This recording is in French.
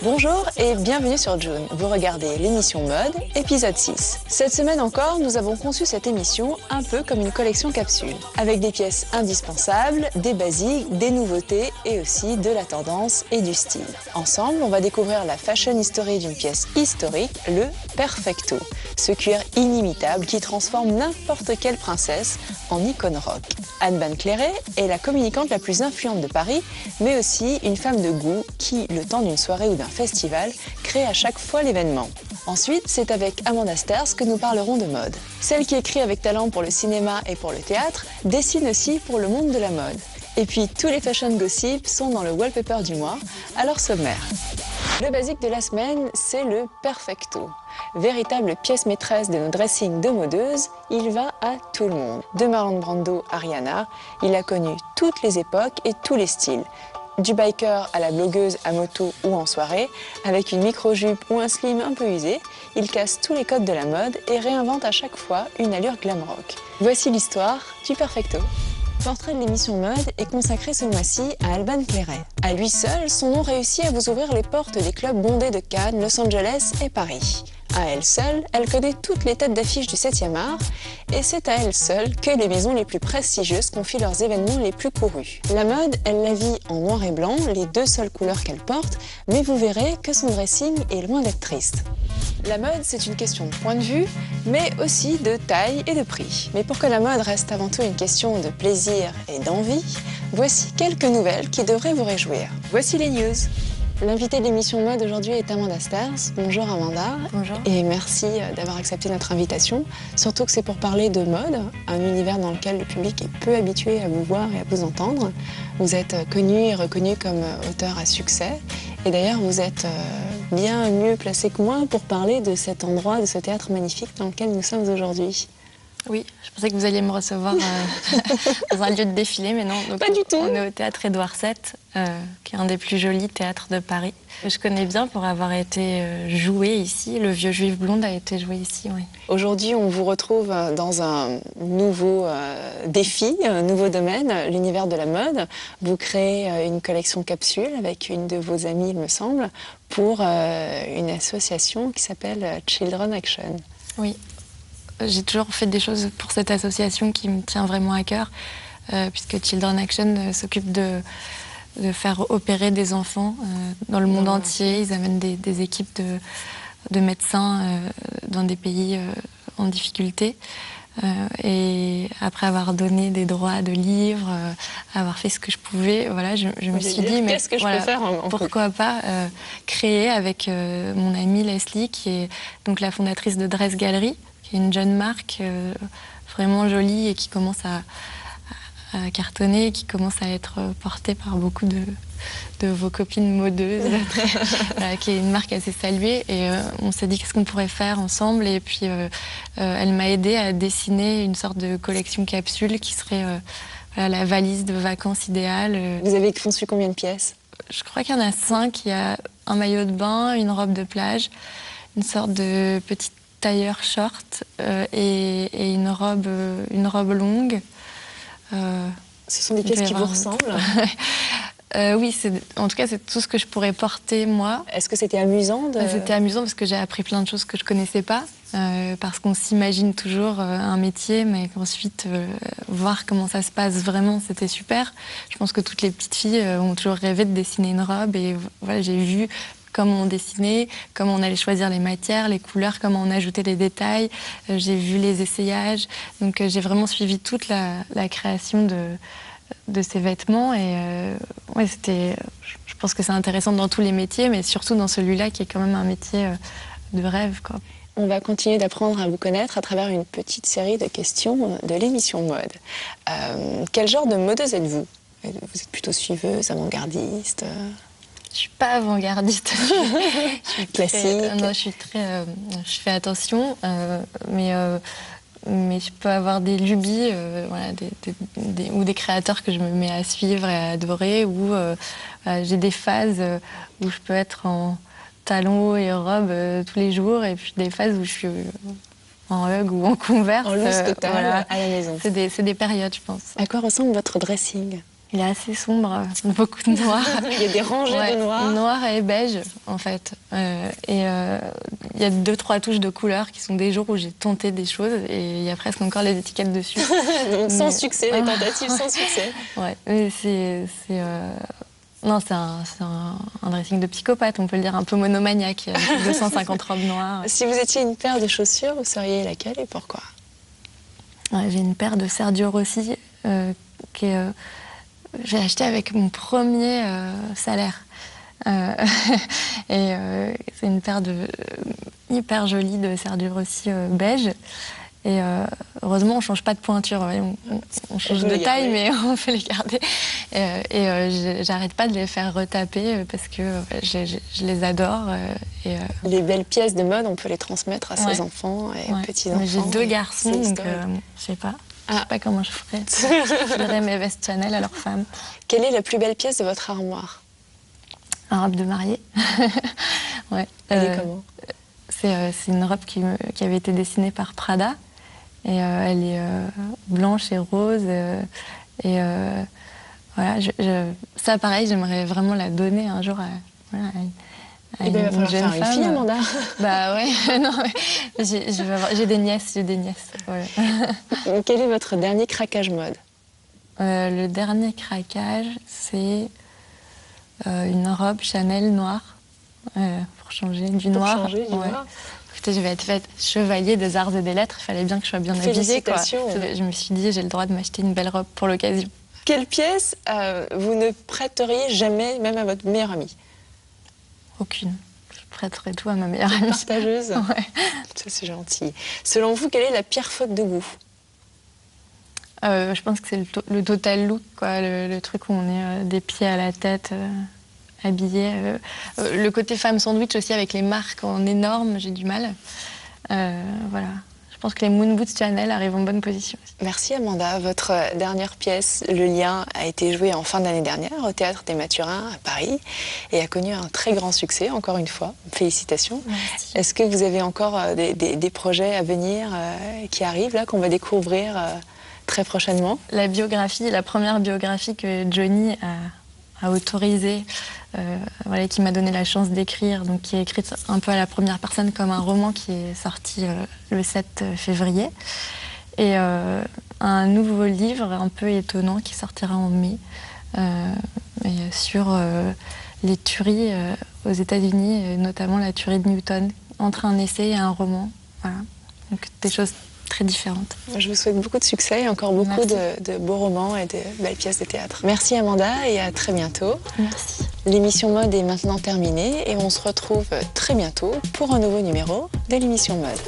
Bonjour et bienvenue sur June. Vous regardez l'émission Mode, épisode 6. Cette semaine encore, nous avons conçu cette émission un peu comme une collection capsule, avec des pièces indispensables, des basiques, des nouveautés et aussi de la tendance et du style. Ensemble, on va découvrir la fashion history d'une pièce historique, le Perfecto, ce cuir inimitable qui transforme n'importe quelle princesse en icône rock. Anne Van-Cléré est la communicante la plus influente de Paris, mais aussi une femme de goût qui, le temps d'une soirée ou d'un festival, crée à chaque fois l'événement. Ensuite, c'est avec Amanda Sters que nous parlerons de mode. Celle qui écrit avec talent pour le cinéma et pour le théâtre, dessine aussi pour le monde de la mode. Et puis, tous les fashion gossips sont dans le wallpaper du mois, alors sommaire. Le basique de la semaine, c'est le Perfecto. Véritable pièce maîtresse de nos dressings de modeuses, il va à tout le monde. De Marlon Brando à Rihanna, il a connu toutes les époques et tous les styles. Du biker à la blogueuse à moto ou en soirée, avec une micro-jupe ou un slim un peu usé, il casse tous les codes de la mode et réinvente à chaque fois une allure glam rock. Voici l'histoire du Perfecto. Le portrait de l'émission Mode est consacré ce mois-ci à Alban Cléret. À lui seul, son nom réussit à vous ouvrir les portes des clubs bondés de Cannes, Los Angeles et Paris. À elle seule, elle connaît toutes les têtes d'affiche du 7e art et c'est à elle seule que les maisons les plus prestigieuses confient leurs événements les plus courus. La mode, elle la vit en noir et blanc, les deux seules couleurs qu'elle porte, mais vous verrez que son dressing est loin d'être triste. La mode, c'est une question de point de vue, mais aussi de taille et de prix. Mais pour que la mode reste avant tout une question de plaisir et d'envie, voici quelques nouvelles qui devraient vous réjouir. Voici les news. L'invitée de l'émission Mode aujourd'hui est Amanda Sters. Bonjour Amanda. Bonjour. Et merci d'avoir accepté notre invitation. Surtout que c'est pour parler de mode, un univers dans lequel le public est peu habitué à vous voir et à vous entendre. Vous êtes connue et reconnue comme auteure à succès. Et d'ailleurs, vous êtes bien mieux placée que moi pour parler de cet endroit, de ce théâtre magnifique dans lequel nous sommes aujourd'hui. Oui, je pensais que vous alliez me recevoir dans un lieu de défilé, mais non. Donc pas du tout. On est au théâtre Édouard VII, qui est un des plus jolis théâtres de Paris. Je connais bien pour avoir été joué ici. Le Vieux Juif Blonde a été joué ici, oui. Aujourd'hui, on vous retrouve dans un nouveau défi, un nouveau domaine, l'univers de la mode. Vous créez une collection capsule avec une de vos amies, il me semble, pour une association qui s'appelle Children Action. Oui. J'ai toujours fait des choses pour cette association qui me tient vraiment à cœur, puisque Children Action s'occupe de faire opérer des enfants dans le monde entier. Ils amènent des équipes de médecins dans des pays en difficulté. Et après avoir donné des droits de livres, avoir fait ce que je pouvais, voilà, je me suis dit, mais qu'est-ce que je peux faire pourquoi pas créer avec mon amie Leslie, qui est donc la fondatrice de Dress Gallery, qui est une jeune marque vraiment jolie et qui commence à cartonner, et qui commence à être portée par beaucoup de vos copines modeuses, qui est une marque assez saluée. Et on s'est dit qu'est-ce qu'on pourrait faire ensemble. Et puis elle m'a aidée à dessiner une sorte de collection capsule qui serait la valise de vacances idéale. Vous avez conçu combien de pièces? Je crois qu'il y en a 5. Il y a un maillot de bain, une robe de plage, une sorte de petite tailleur short et une robe longue. Ce sont des pièces qui vous ressemblent? Oui, en tout cas, c'est tout ce que je pourrais porter, moi. Est-ce que c'était amusant C'était amusant parce que j'ai appris plein de choses que je ne connaissais pas. Parce qu'on s'imagine toujours un métier, mais qu'ensuite, voir comment ça se passe vraiment, c'était super. Je pense que toutes les petites filles ont toujours rêvé de dessiner une robe. Et voilà, j'ai vu comment on dessinait, comment on allait choisir les matières, les couleurs, comment on ajoutait les détails. J'ai vu les essayages. Donc j'ai vraiment suivi toute la création de ces vêtements. Et ouais, je pense que c'est intéressant dans tous les métiers, mais surtout dans celui-là qui est quand même un métier de rêve, quoi. On va continuer d'apprendre à vous connaître à travers une petite série de questions de l'émission Mode. Quel genre de modeuse êtes-vous? Vous êtes plutôt suiveuse, avant-gardiste? Je suis pas avant-gardiste. Je suis classique. Non, je fais attention, mais je peux avoir des lubies, voilà, ou des créateurs que je me mets à suivre et à adorer, ou j'ai des phases où je peux être en talons hauts et robe tous les jours, et puis des phases où je suis en hug ou en Converse. En loose totale, voilà. à la maison. C'est des périodes, je pense. À quoi ressemble votre dressing? Il est assez sombre, beaucoup de noir. Il y a des rangées de noir. Noir et beige, en fait. Il y a 2-3 touches de couleurs qui sont des jours où j'ai tenté des choses et il y a presque encore les étiquettes dessus. Donc sans succès, les tentatives sans succès. Ouais, mais non, c'est un dressing de psychopathe, on peut le dire, un peu monomaniaque, avec 250 robes noires. Si vous étiez une paire de chaussures, vous seriez laquelle et pourquoi? Ouais, j'ai une paire de Sergio Rossi j'ai acheté avec mon premier salaire. C'est une paire hyper jolie de Sergio Rossi beige. Et heureusement, on ne change pas de pointure. On change de taille, mais on peut les garder. J'arrête pas de les faire retaper parce que je les adore. Les belles pièces de mode, on peut les transmettre à ses enfants et petits-enfants. J'ai 2 garçons, donc je sais pas. Je sais pas comment je ferais. Je filerais mes vestes Chanel à leurs femmes. Quelle est la plus belle pièce de votre armoire? Un robe de mariée. Ouais. Elle est comment? C'est une robe qui avait été dessinée par Prada. Et elle est blanche et rose. Voilà, ça, pareil, j'aimerais vraiment la donner un jour à il va falloir jeune faire femme. Une fille, Amanda. Bah ouais, non, mais j'ai des nièces, voilà. Quel est votre dernier craquage mode? Le dernier craquage, c'est une robe Chanel noire, pour changer du noir. Pour changer du noir. Écoutez, je vais être faite chevalier des arts et des lettres, il fallait bien que je sois bien habillée, quoi. Je me suis dit, j'ai le droit de m'acheter une belle robe pour l'occasion. Quelle pièce vous ne prêteriez jamais, même à votre meilleure amie? Aucune. Je prêterai tout à ma meilleure amie. Partageuse. Ouais. Ça, c'est gentil. Selon vous, quelle est la pire faute de goût? Je pense que c'est le total look, quoi. Le truc où on est des pieds à la tête, habillés. Le côté femme sandwich aussi, avec les marques en énorme, j'ai du mal. Voilà. Je pense que les Moon Boots Chanel arrivent en bonne position. Merci Amanda. Votre dernière pièce, Le Lien, a été jouée en fin d'année dernière au Théâtre des Mathurins à Paris et a connu un très grand succès, encore une fois. Félicitations. Merci. Est-ce que vous avez encore des projets à venir qui arrivent, là, qu'on va découvrir très prochainement? La première biographie que Johnny a autorisée, voilà, qui m'a donné la chance d'écrire, donc qui est écrite un peu à la première personne comme un roman qui est sorti le 7 février. Et un nouveau livre un peu étonnant qui sortira en mai sur les tueries aux États-Unis, notamment la tuerie de Newton, entre un essai et un roman. Voilà. Donc des choses très différentes. Je vous souhaite beaucoup de succès et encore beaucoup de beaux romans et de belles pièces de théâtre. Merci Amanda et à très bientôt. Merci. L'émission Mode est maintenant terminée et on se retrouve très bientôt pour un nouveau numéro de l'émission Mode.